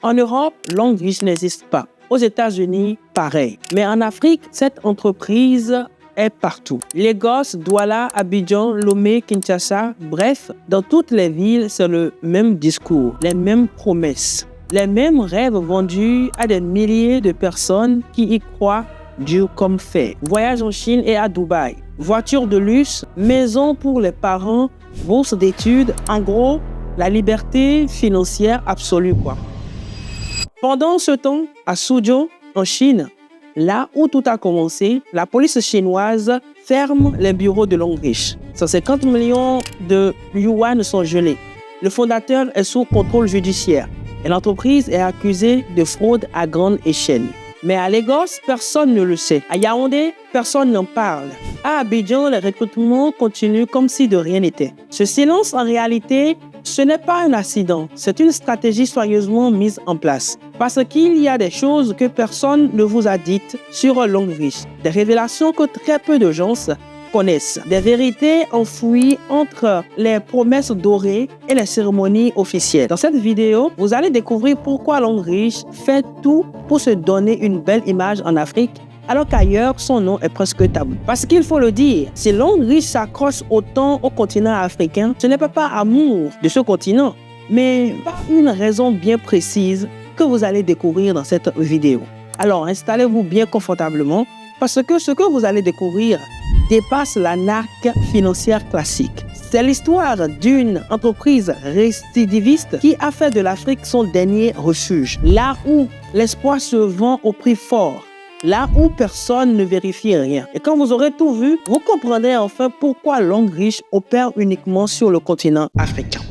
En Europe, Longue Riche n'existe pas. Aux États-Unis, pareil. Mais en Afrique, cette entreprise est partout. Lagos, Douala, Abidjan, Lomé, Kinshasa, bref, dans toutes les villes, c'est le même discours, les mêmes promesses, les mêmes rêves vendus à des milliers de personnes qui y croient dur comme fer. Voyage en Chine et à Dubaï, voiture de luxe, maison pour les parents, bourse d'études, en gros, la liberté financière absolue, quoi. Pendant ce temps, à Suzhou, en Chine, là où tout a commencé, la police chinoise ferme les bureaux de Longue Riche. 150 millions de yuan sont gelés. Le fondateur est sous contrôle judiciaire et l'entreprise est accusée de fraude à grande échelle. Mais à Lagos, personne ne le sait. À Yaoundé, personne n'en parle. À Abidjan, les recrutements continuent comme si de rien n'était. Ce silence, en réalité, ce n'est pas un accident, c'est une stratégie soigneusement mise en place. Parce qu'il y a des choses que personne ne vous a dites sur Longue Riche, des révélations que très peu de gens connaissent, des vérités enfouies entre les promesses dorées et les cérémonies officielles. Dans cette vidéo, vous allez découvrir pourquoi Longue Riche fait tout pour se donner une belle image en Afrique, alors qu'ailleurs, son nom est presque tabou. Parce qu'il faut le dire, si Longue Riche s'accroche autant au continent africain, ce n'est pas par amour de ce continent, mais par une raison bien précise que vous allez découvrir dans cette vidéo. Alors, installez-vous bien confortablement, parce que ce que vous allez découvrir dépasse la narque financière classique. C'est l'histoire d'une entreprise récidiviste qui a fait de l'Afrique son dernier refuge, là où l'espoir se vend au prix fort, là où personne ne vérifie rien. Et quand vous aurez tout vu, vous comprendrez enfin pourquoi Longue Riche opère uniquement sur le continent africain.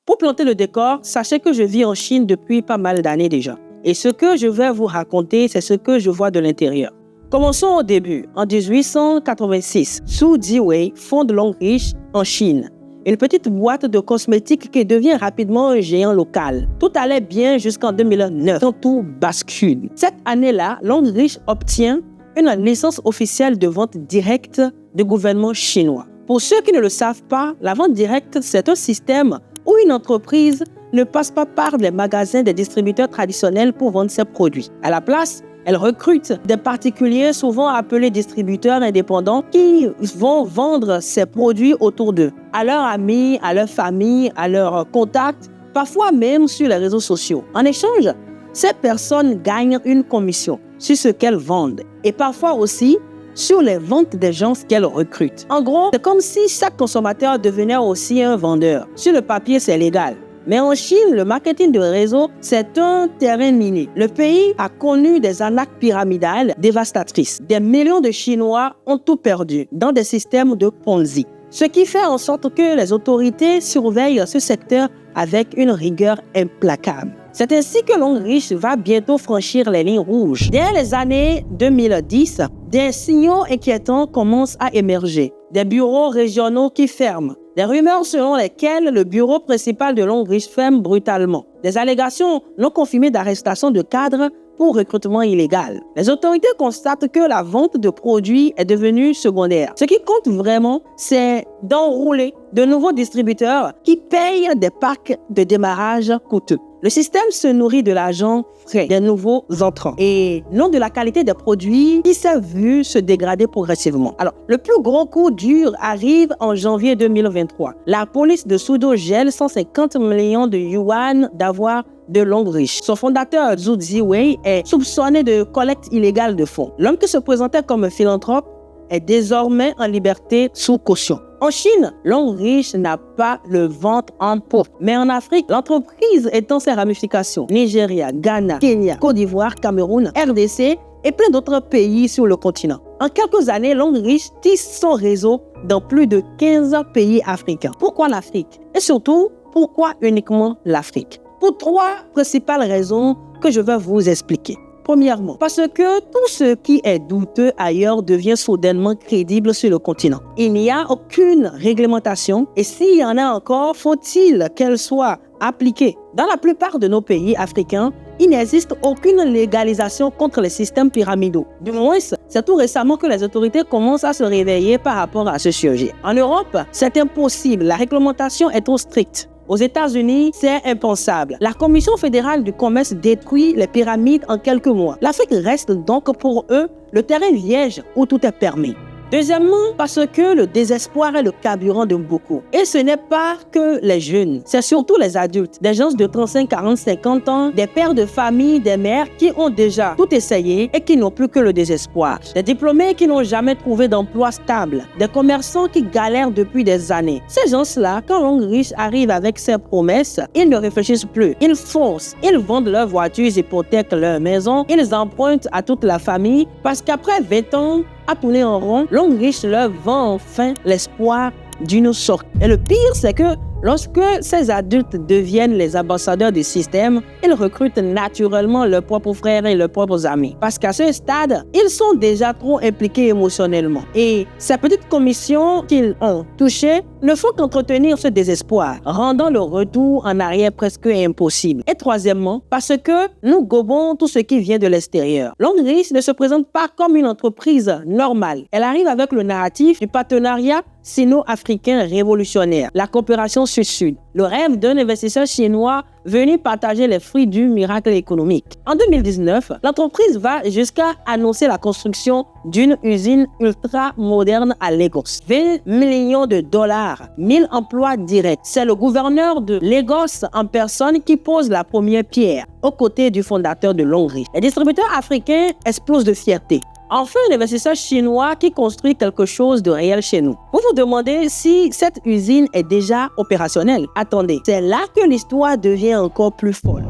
Pour planter le décor, sachez que je vis en Chine depuis pas mal d'années déjà. Et ce que je vais vous raconter, c'est ce que je vois de l'intérieur. Commençons au début. En 1886, Su Jiwei fonde Longue Riche en Chine. Une petite boîte de cosmétiques qui devient rapidement un géant local. Tout allait bien jusqu'en 2009, quand tout bascule. Cette année-là, Longue Riche obtient une licence officielle de vente directe du gouvernement chinois. Pour ceux qui ne le savent pas, la vente directe, c'est un système où une entreprise ne passe pas par les magasins des distributeurs traditionnels pour vendre ses produits. À la place, elle recrute des particuliers, souvent appelés distributeurs indépendants, qui vont vendre ses produits autour d'eux, à leurs amis, à leur famille, à leurs contacts, parfois même sur les réseaux sociaux. En échange, ces personnes gagnent une commission sur ce qu'elles vendent et parfois aussi sur les ventes des gens qu'elles recrutent. En gros, c'est comme si chaque consommateur devenait aussi un vendeur. Sur le papier, c'est légal. Mais en Chine, le marketing de réseau, c'est un terrain miné. Le pays a connu des arnaques pyramidales dévastatrices. Des millions de Chinois ont tout perdu dans des systèmes de Ponzi. Ce qui fait en sorte que les autorités surveillent ce secteur avec une rigueur implacable. C'est ainsi que Longue Riche va bientôt franchir les lignes rouges. Dès les années 2010, des signaux inquiétants commencent à émerger. Des bureaux régionaux qui ferment. Des rumeurs selon lesquelles le bureau principal de Longue Riche ferme brutalement. Des allégations non confirmées d'arrestation de cadres pour recrutement illégal. Les autorités constatent que la vente de produits est devenue secondaire. Ce qui compte vraiment, c'est d'enrouler de nouveaux distributeurs qui payent des packs de démarrage coûteux. Le système se nourrit de l'argent frais des nouveaux entrants et non de la qualité des produits qui s'est vu se dégrader progressivement. Alors, le plus gros coup dur arrive en janvier 2023. La police de Suzhou gèle 150 millions de yuan d'avoirs de Longue Riche. Son fondateur, Su Jiwei, est soupçonné de collecte illégale de fonds. L'homme qui se présentait comme un philanthrope est désormais en liberté sous caution. En Chine, Longue Riche n'a pas le ventre en poche. Mais en Afrique, l'entreprise étend ses ramifications. Nigeria, Ghana, Kenya, Côte d'Ivoire, Cameroun, RDC et plein d'autres pays sur le continent. En quelques années, Longue Riche tisse son réseau dans plus de 15 pays africains. Pourquoi l'Afrique? Et surtout, pourquoi uniquement l'Afrique? Pour trois principales raisons que je vais vous expliquer. Premièrement, parce que tout ce qui est douteux ailleurs devient soudainement crédible sur le continent. Il n'y a aucune réglementation et s'il y en a encore, faut-il qu'elle soit appliquée? Dans la plupart de nos pays africains, il n'existe aucune légalisation contre les systèmes pyramidaux. Du moins, c'est tout récemment que les autorités commencent à se réveiller par rapport à ce sujet. En Europe, c'est impossible, la réglementation est trop stricte. Aux États-Unis, c'est impensable. La Commission fédérale du commerce détruit les pyramides en quelques mois. L'Afrique reste donc pour eux le terrain vierge où tout est permis. Deuxièmement, parce que le désespoir est le carburant de beaucoup. Et ce n'est pas que les jeunes, c'est surtout les adultes, des gens de 35, 40, 50 ans, des pères de famille, des mères qui ont déjà tout essayé et qui n'ont plus que le désespoir. Des diplômés qui n'ont jamais trouvé d'emploi stable, des commerçants qui galèrent depuis des années. Ces gens-là, quand l'homme riche arrive avec ses promesses, ils ne réfléchissent plus. Ils forcent, ils vendent leurs voitures, ils hypothèquent leurs maisons, ils empruntent à toute la famille parce qu'après 20 ans, à tourner en rond, l'homme riche leur vend enfin l'espoir d'une sorte. Et le pire, c'est que lorsque ces adultes deviennent les ambassadeurs du système, ils recrutent naturellement leurs propres frères et leurs propres amis. Parce qu'à ce stade, ils sont déjà trop impliqués émotionnellement. Et ces petites commissions qu'ils ont touchées ne font qu'entretenir ce désespoir, rendant le retour en arrière presque impossible. Et troisièmement, parce que nous gobons tout ce qui vient de l'extérieur. L'Hongrie ne se présente pas comme une entreprise normale. Elle arrive avec le narratif du partenariat sino-africain révolutionnaire, la coopération sud-sud, le rêve d'un investisseur chinois venu partager les fruits du miracle économique. En 2019, l'entreprise va jusqu'à annoncer la construction d'une usine ultra moderne à Lagos. 20 millions de dollars, 1000 emplois directs. C'est le gouverneur de Lagos en personne qui pose la première pierre aux côtés du fondateur de l'Hongrie. Les distributeurs africains explosent de fierté. Enfin, un investisseur chinois qui construit quelque chose de réel chez nous. Vous vous demandez si cette usine est déjà opérationnelle. Attendez, c'est là que l'histoire devient encore plus folle.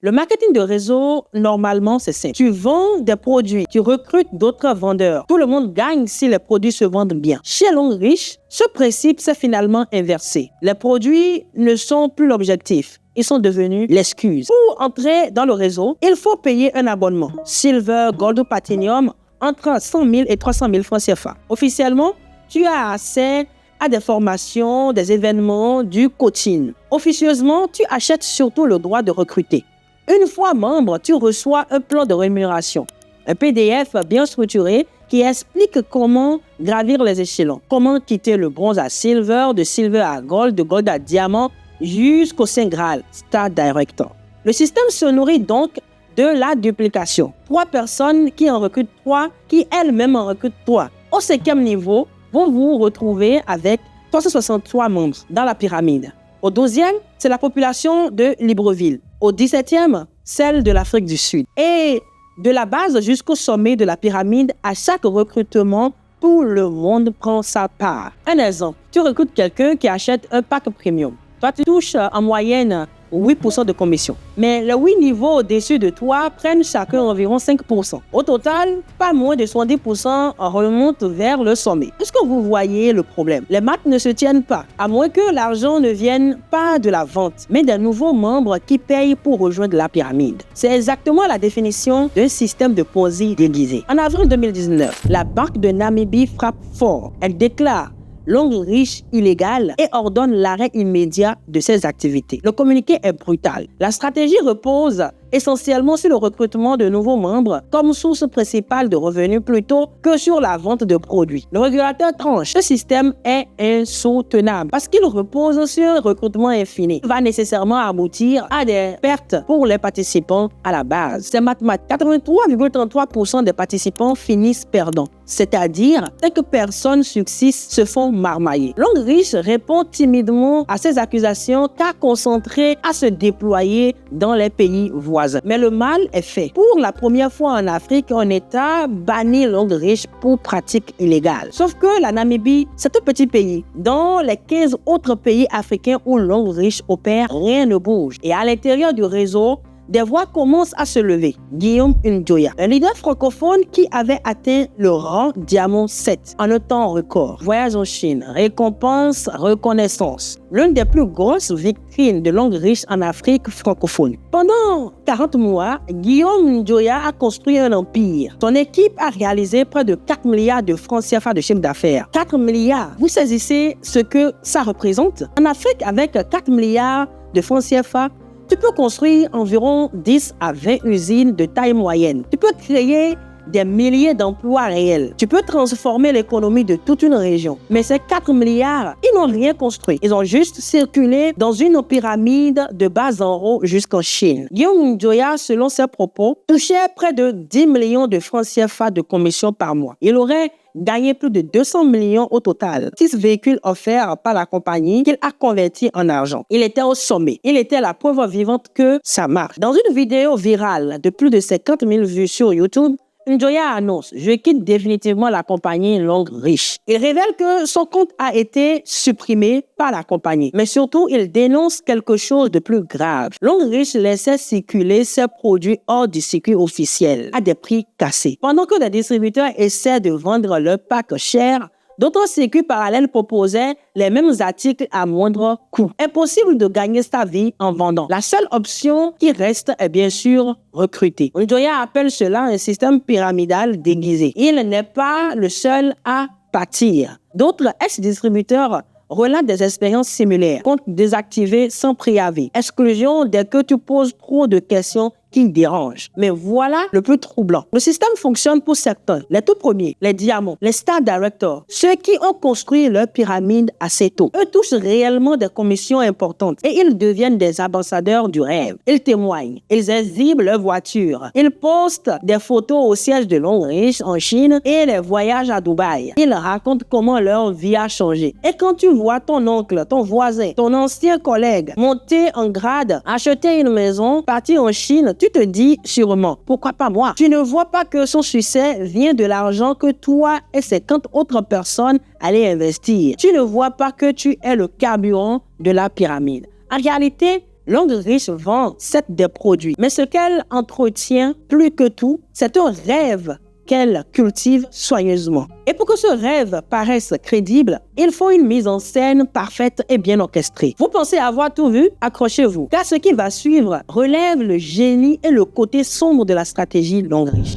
Le marketing de réseau, normalement, c'est simple. Tu vends des produits, tu recrutes d'autres vendeurs. Tout le monde gagne si les produits se vendent bien. Chez l'homme riche, ce principe s'est finalement inversé. Les produits ne sont plus l'objectif. Ils sont devenus l'excuse. Pour entrer dans le réseau, il faut payer un abonnement. Silver, Gold ou Platinum, entre 100 000 et 300 000 francs CFA. Officiellement, tu as accès à des formations, des événements, du coaching. Officieusement, tu achètes surtout le droit de recruter. Une fois membre, tu reçois un plan de rémunération, un PDF bien structuré qui explique comment gravir les échelons, comment quitter le bronze à silver, de silver à gold, de gold à diamant, jusqu'au Saint Graal, Star Director. Le système se nourrit donc de la duplication. 3 personnes qui en recrutent 3, qui elles-mêmes en recrutent 3. Au 5e niveau, vous vous retrouvez avec 363 membres dans la pyramide. Au 12e, c'est la population de Libreville. Au 17e, celle de l'Afrique du Sud. Et de la base jusqu'au sommet de la pyramide, à chaque recrutement, tout le monde prend sa part. Un exemple, tu recrutes quelqu'un qui achète un pack premium. Toi, tu touches en moyenne 8% de commission. Mais les 8 niveaux au-dessus de toi prennent chacun environ 5%. Au total, pas moins de 70% remontent vers le sommet. Est-ce que vous voyez le problème? Les maths ne se tiennent pas, à moins que l'argent ne vienne pas de la vente, mais des nouveaux membres qui payent pour rejoindre la pyramide. C'est exactement la définition d'un système de Ponzi déguisé. En avril 2019, la Banque de Namibie frappe fort. Elle déclare l'homme riche illégal et ordonne l'arrêt immédiat de ses activités. Le communiqué est brutal. La stratégie repose essentiellement sur le recrutement de nouveaux membres comme source principale de revenus plutôt que sur la vente de produits. Le régulateur tranche. Ce système est insoutenable parce qu'il repose sur un recrutement infini. Il va nécessairement aboutir à des pertes pour les participants à la base. C'est mathématique. 83,33% des participants finissent perdants. C'est-à-dire, 5 personnes sur 6 se font marmailler. L'homme riche répond timidement à ces accusations car concentré à se déployer dans les pays voisins. Mais le mal est fait. Pour la première fois en Afrique, un État bannit l'homme riche pour pratique illégale. Sauf que la Namibie, c'est un petit pays. Dans les 15 autres pays africains où l'homme riche opère, rien ne bouge. Et à l'intérieur du réseau, des voix commencent à se lever. Guillaume Njoya, un leader francophone qui avait atteint le rang Diamant 7 en un temps record. Voyage en Chine, récompense, reconnaissance. L'une des plus grosses vitrines de langue riche en Afrique francophone. Pendant 40 mois, Guillaume Njoya a construit un empire. Son équipe a réalisé près de 4 milliards de francs CFA de chiffre d'affaires. 4 milliards. Vous saisissez ce que ça représente? En Afrique, avec 4 milliards de francs CFA, tu peux construire environ 10 à 20 usines de taille moyenne. Tu peux créer des milliers d'emplois réels. Tu peux transformer l'économie de toute une région. Mais ces 4 milliards, ils n'ont rien construit. Ils ont juste circulé dans une pyramide de bas en haut jusqu'en Chine. Guillaume Njoya, selon ses propos, touchait près de 10 millions de francs CFA de commission par mois. Il aurait gagné plus de 200 millions au total. 6 véhicules offerts par la compagnie qu'il a convertis en argent. Il était au sommet. Il était la preuve vivante que ça marche. Dans une vidéo virale de plus de 50 000 vues sur YouTube, Njoya annonce « Je quitte définitivement la compagnie Longue Riche ». Il révèle que son compte a été supprimé par la compagnie. Mais surtout, il dénonce quelque chose de plus grave. Longue Riche laissait circuler ses produits hors du circuit officiel à des prix cassés. Pendant que des distributeurs essaient de vendre leur pack cher, d'autres circuits parallèles proposaient les mêmes articles à moindre coût. Impossible de gagner sa vie en vendant. La seule option qui reste est bien sûr recruter. Njoya appelle cela un système pyramidal déguisé. Il n'est pas le seul à pâtir. D'autres ex-distributeurs relatent des expériences similaires. Compte désactivé sans préavis. Exclusion dès que tu poses trop de questions qui dérangent. Mais voilà le plus troublant. Le système fonctionne pour certains. Les tout premiers, les diamants, les star directors, ceux qui ont construit leur pyramide assez tôt. Eux touchent réellement des commissions importantes et ils deviennent des ambassadeurs du rêve. Ils témoignent, ils exhibent leurs voitures, ils postent des photos au siège de Longue Riche en Chine et les voyages à Dubaï. Ils racontent comment leur vie a changé. Et quand tu vois ton oncle, ton voisin, ton ancien collègue monter en grade, acheter une maison, partir en Chine, tu te dis sûrement, pourquoi pas moi? Tu ne vois pas que son succès vient de l'argent que toi et 50 autres personnes allaient investir. Tu ne vois pas que tu es le carburant de la pyramide. En réalité, Longue Riche vend 7 des produits, mais ce qu'elle entretient plus que tout, c'est un rêve qu'elle cultive soigneusement. Et pour que ce rêve paraisse crédible, il faut une mise en scène parfaite et bien orchestrée. Vous pensez avoir tout vu? Accrochez-vous, car ce qui va suivre relève le génie et le côté sombre de la stratégie Longue Riche.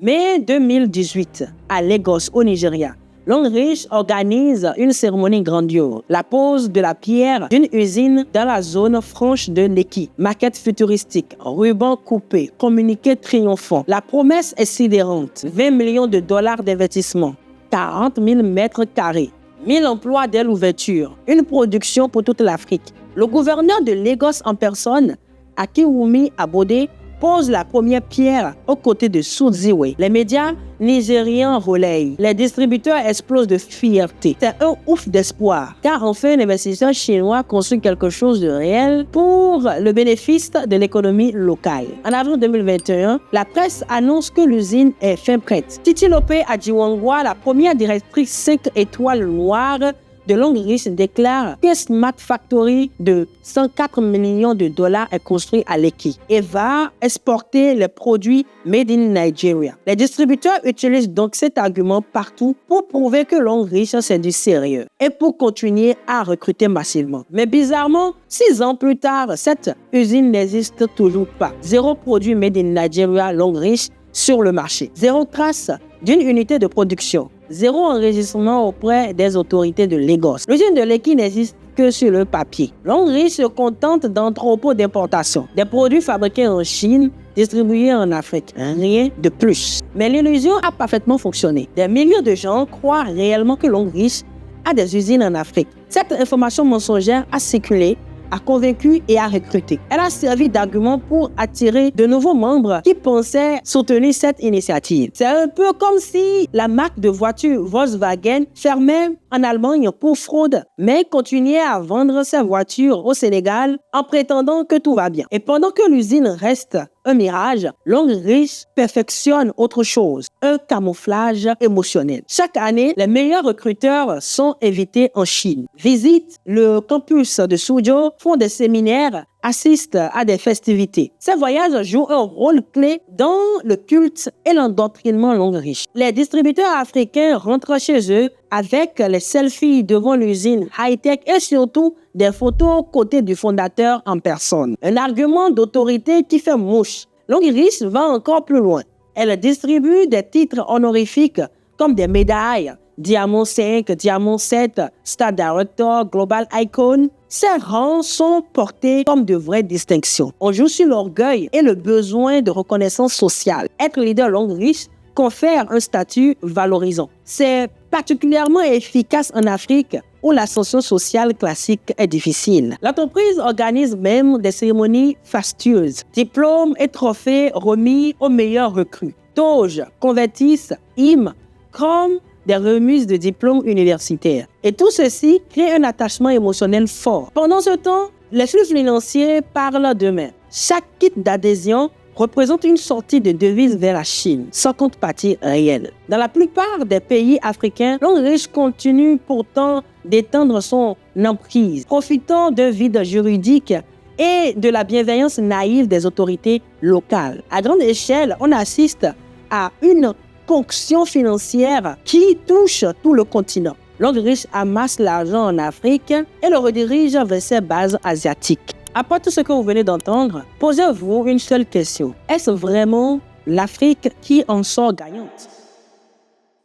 Mai 2018, à Lagos, au Nigeria, Longue Riche organise une cérémonie grandiose, la pose de la pierre d'une usine dans la zone franche de Lekki. Maquette futuristique, ruban coupé, communiqué triomphant. La promesse est sidérante. 20 millions de dollars d'investissement, 40 000 mètres carrés, 1000 emplois dès l'ouverture, une production pour toute l'Afrique. Le gouverneur de Lagos en personne, Akiwumi Abode, pose la première pierre aux côtés de Sudziwe. Les médias nigériens relayent. Les distributeurs explosent de fierté. C'est un ouf d'espoir, car enfin un investisseur chinois construit quelque chose de réel pour le bénéfice de l'économie locale. En avril 2021, la presse annonce que l'usine est fin prête. Titilope Adjiwangwa, la première directrice 5 étoiles noires de Longue Riche, déclare qu'une Smart Factory de 104 millions de dollars est construite à Lekki et va exporter les produits made in Nigeria. Les distributeurs utilisent donc cet argument partout pour prouver que Longue Riche c'est du sérieux et pour continuer à recruter massivement. Mais bizarrement, 6 ans plus tard, cette usine n'existe toujours pas. Zéro produit made in Nigeria Longue Riche sur le marché. Zéro trace d'une unité de production. Zéro enregistrement auprès des autorités de Lagos. L'usine de Lekki n'existe que sur le papier. Longue Riche se contente d'entrepôts d'importation. Des produits fabriqués en Chine, distribués en Afrique. Rien de plus. Mais l'illusion a parfaitement fonctionné. Des millions de gens croient réellement que Longue Riche a des usines en Afrique. Cette information mensongère a circulé, a convaincu et a recruté. Elle a servi d'argument pour attirer de nouveaux membres qui pensaient soutenir cette initiative. C'est un peu comme si la marque de voiture Volkswagen fermait en Allemagne pour fraude, mais continuait à vendre ses voitures au Sénégal en prétendant que tout va bien. Et pendant que l'usine reste un mirage, Longrich perfectionne autre chose, un camouflage émotionnel. Chaque année, les meilleurs recruteurs sont invités en Chine, visitent le campus de Suzhou, font des séminaires, assistent à des festivités. Ces voyages jouent un rôle clé dans le culte et l'endoctrinement Longrich. Les distributeurs africains rentrent chez eux avec les selfies devant l'usine high-tech et surtout des photos aux côtés du fondateur en personne. Un argument d'autorité qui fait mouche. Longrich va encore plus loin. Elle distribue des titres honorifiques comme des médailles, Diamant 5, Diamant 7, Star Director, Global Icon. Ces rangs sont portés comme de vraies distinctions. On joue sur l'orgueil et le besoin de reconnaissance sociale. Être leader Longrich confère un statut valorisant. C'est particulièrement efficace en Afrique où l'ascension sociale classique est difficile. L'entreprise organise même des cérémonies fastueuses, diplômes et trophées remis aux meilleurs recrues. Toges, convertissent, hymnes, comme des remises de diplômes universitaires. Et tout ceci crée un attachement émotionnel fort. Pendant ce temps, les flux financiers parlent d'eux-mêmes. Chaque kit d'adhésion représente une sortie de devises vers la Chine, sans contrepartie réelle. Dans la plupart des pays africains, Longrich continue pourtant d'étendre son emprise, profitant d'un vide juridique et de la bienveillance naïve des autorités locales. À grande échelle, on assiste à une ponction financière qui touche tout le continent. Longrich amasse l'argent en Afrique et le redirige vers ses bases asiatiques. Après tout ce que vous venez d'entendre, posez-vous une seule question. Est-ce vraiment l'Afrique qui en sort gagnante?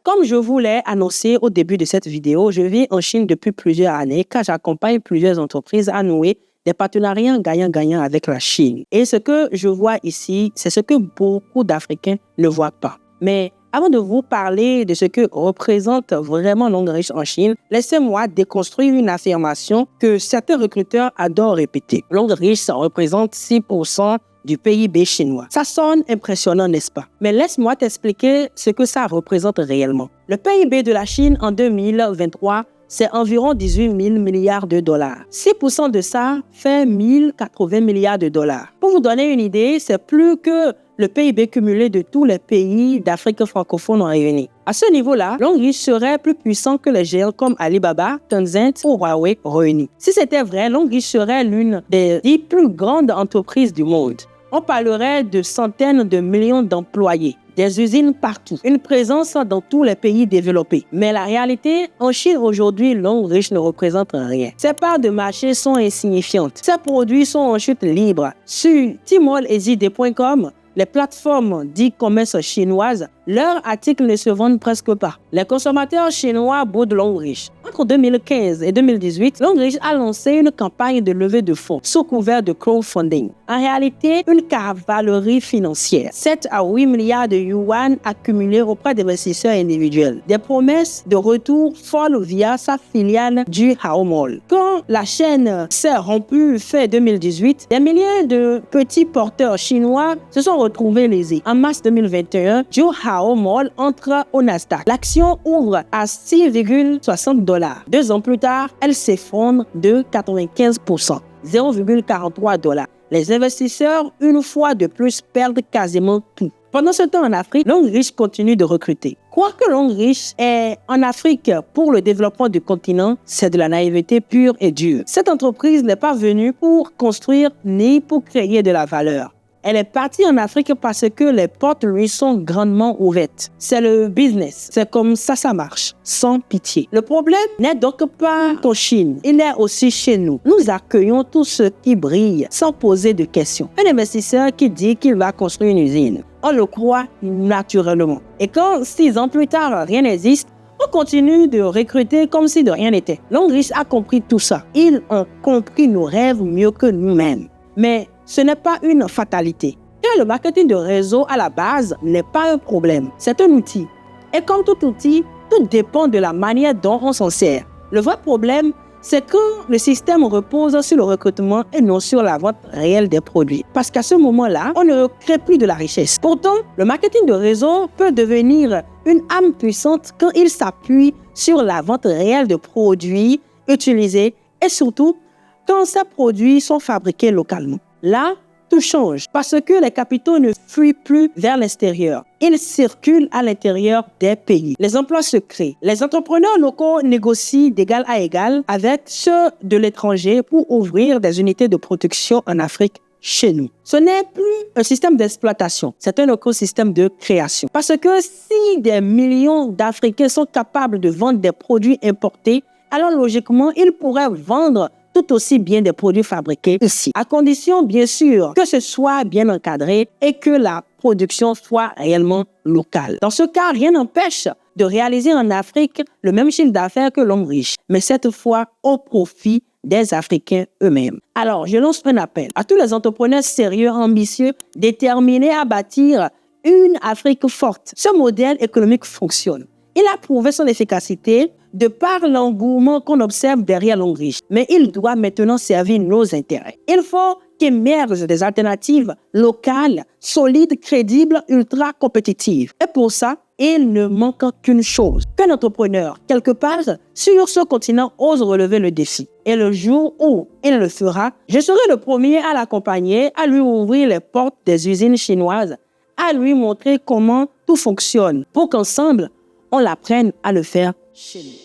Comme je vous l'ai annoncé au début de cette vidéo, je vis en Chine depuis plusieurs années car j'accompagne plusieurs entreprises à nouer des partenariats gagnant-gagnant avec la Chine. Et ce que je vois ici, c'est ce que beaucoup d'Africains ne voient pas. Mais avant de vous parler de ce que représente vraiment Longrich en Chine, laissez-moi déconstruire une affirmation que certains recruteurs adorent répéter. Longrich représente 6% du PIB chinois. Ça sonne impressionnant, n'est-ce pas? Mais laisse-moi t'expliquer ce que ça représente réellement. Le PIB de la Chine en 2023, c'est environ 18 000 milliards de dollars. 6% de ça fait 1080 milliards de dollars. Pour vous donner une idée, c'est plus que le PIB cumulé de tous les pays d'Afrique francophone réunis. À ce niveau-là, Longrich serait plus puissant que les géants comme Alibaba, Tencent ou Huawei réunis. Si c'était vrai, Longrich serait l'une des 10 plus grandes entreprises du monde. On parlerait de centaines de millions d'employés, des usines partout, une présence dans tous les pays développés. Mais la réalité, en Chine aujourd'hui, Longrich ne représente rien. Ses parts de marché sont insignifiantes. Ses produits sont en chute libre. Sur Tmall.com, les plateformes d'e-commerce chinoises, leurs articles ne se vendent presque pas. Les consommateurs chinois boudent Longrich. Entre 2015 et 2018, Longrich a lancé une campagne de levée de fonds sous couvert de crowdfunding. En réalité, une cavalerie financière. 7 à 8 milliards de yuan accumulés auprès d'investisseurs individuels. Des promesses de retour folles via sa filiale du Hao Mall. Quand la chaîne s'est rompue fin 2018, des milliers de petits porteurs chinois se sont retrouvés lésés. En mars 2021, du Hao Mall entre au Nasdaq. L'action ouvre à 6,60 $. 2 ans plus tard, elle s'effondre de 95%, 0,43 $. Les investisseurs, une fois de plus, perdent quasiment tout. Pendant ce temps en Afrique, Longrich continue de recruter. Croire que Longrich est en Afrique pour le développement du continent, c'est de la naïveté pure et dure. Cette entreprise n'est pas venue pour construire ni pour créer de la valeur. Elle est partie en Afrique parce que les portes lui sont grandement ouvertes. C'est le business. C'est comme ça marche, sans pitié. Le problème n'est donc pas en Chine. Il est aussi chez nous. Nous accueillons tout ce qui brille sans poser de questions. Un investisseur qui dit qu'il va construire une usine, on le croit naturellement. Et quand 6 ans plus tard, rien n'existe, on continue de recruter comme si de rien n'était. Longrich a compris tout ça. Ils ont compris nos rêves mieux que nous-mêmes. Mais ce n'est pas une fatalité. Car le marketing de réseau à la base n'est pas un problème, c'est un outil. Et comme tout outil, tout dépend de la manière dont on s'en sert. Le vrai problème, c'est quand le système repose sur le recrutement et non sur la vente réelle des produits. Parce qu'à ce moment-là, on ne crée plus de la richesse. Pourtant, le marketing de réseau peut devenir une âme puissante quand il s'appuie sur la vente réelle de produits utilisés et surtout quand ces produits sont fabriqués localement. Là, tout change parce que les capitaux ne fuient plus vers l'extérieur. Ils circulent à l'intérieur des pays. Les emplois se créent. Les entrepreneurs locaux négocient d'égal à égal avec ceux de l'étranger pour ouvrir des unités de production en Afrique chez nous. Ce n'est plus un système d'exploitation, c'est un écosystème de création. Parce que si des millions d'Africains sont capables de vendre des produits importés, alors logiquement, ils pourraient vendre tout aussi bien des produits fabriqués ici. À condition, bien sûr, que ce soit bien encadré et que la production soit réellement locale. Dans ce cas, rien n'empêche de réaliser en Afrique le même chiffre d'affaires que l'homme riche, mais cette fois au profit des Africains eux-mêmes. Alors, je lance un appel à tous les entrepreneurs sérieux, ambitieux, déterminés à bâtir une Afrique forte. Ce modèle économique fonctionne. Il a prouvé son efficacité de par l'engouement qu'on observe derrière l'homme riche. Mais il doit maintenant servir nos intérêts. Il faut qu'émergent des alternatives locales, solides, crédibles, ultra compétitives. Et pour ça, il ne manque qu'une chose, qu'un entrepreneur, quelque part, sur ce continent, ose relever le défi. Et le jour où il le fera, je serai le premier à l'accompagner, à lui ouvrir les portes des usines chinoises, à lui montrer comment tout fonctionne, pour qu'ensemble, on l'apprenne à le faire chez nous.